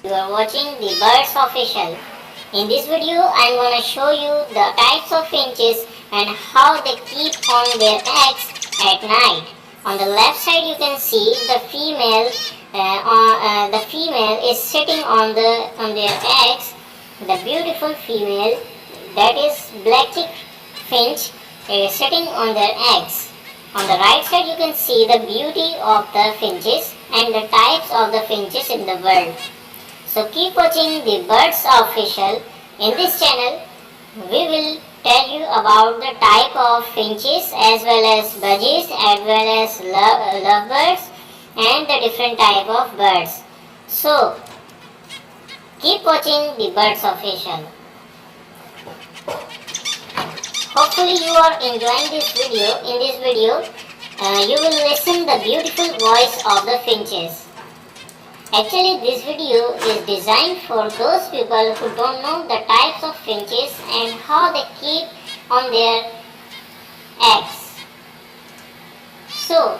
You are watching the Birds Official. In this video, I am going to show you the types of finches and how they keep on their eggs at night. On the left side, you can see the female. The female is sitting on their eggs. The beautiful female, that is black-cheeked finch, is sitting on their eggs. On the right side, you can see the beauty of the finches and the types of the finches in the world. So keep watching the Birds Official. In this channel, we will tell you about the type of finches as well as budgies as well as lovebirds and the different type of birds. So keep watching the Birds Official. Hopefully you are enjoying this video. In this video, you will listen the beautiful voice of the finches. Actually, this video is designed for those people who don't know the types of finches and how they keep on their eggs. So,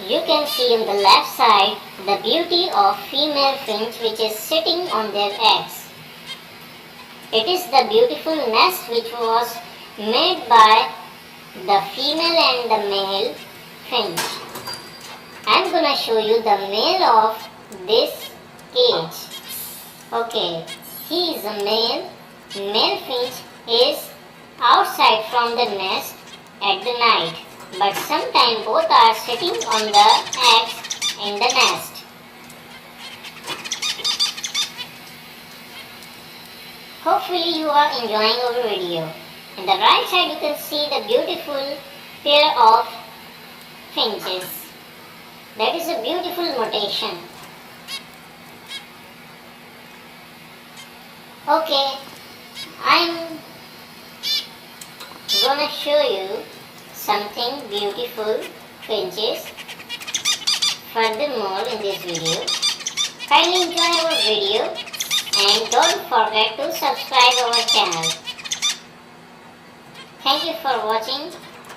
you can see on the left side the beauty of female finch which is sitting on their eggs. It is the beautiful nest which was made by the female and the male finch. I am going to show you the male of this cage. Okay, he is a male. Male finch is outside from the nest at the night, but sometimes both are sitting on the eggs in the nest. Hopefully you are enjoying our video. On the right side you can see the beautiful pair of finches. That is a beautiful notation. Okay, I'm gonna show you something beautiful finches furthermore in this video. Kindly enjoy our video and don't forget to subscribe our channel. Thank you for watching.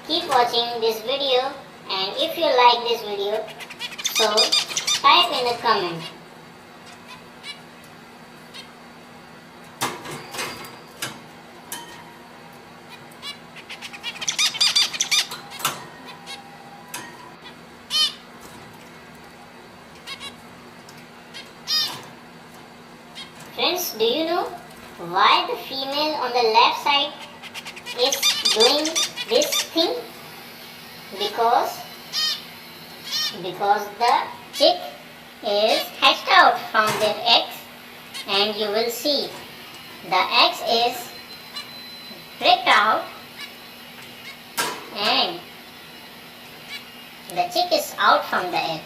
Keep watching this video, and if you like this video, so type in the comment. Friends, do you know why the female on the left side is doing this thing? Because the chick is hatched out from their eggs, and you will see the eggs is pricked out and the chick is out from the egg.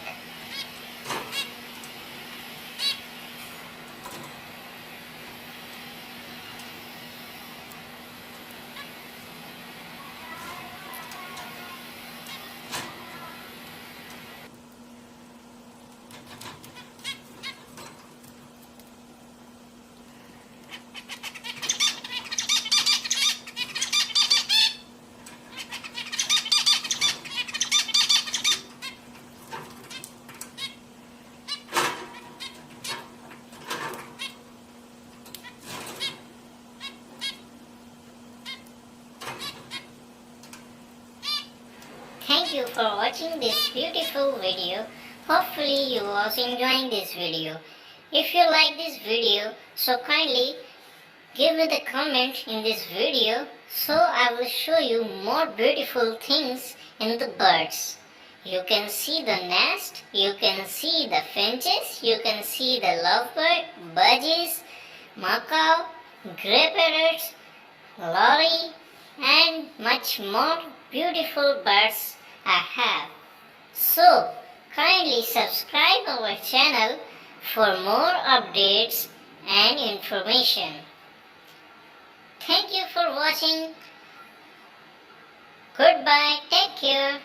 Thank you for watching this beautiful video. Hopefully you was enjoying this video. If you like this video, so kindly give me the comment in this video, so I will show you more beautiful things in the birds. You can see the nest, you can see the finches, you can see the lovebird, budgies, macaw, grey parrots, lorry, and much more beautiful birds I have. So kindly subscribe our channel for more updates and information. Thank you for watching. Goodbye. Take care.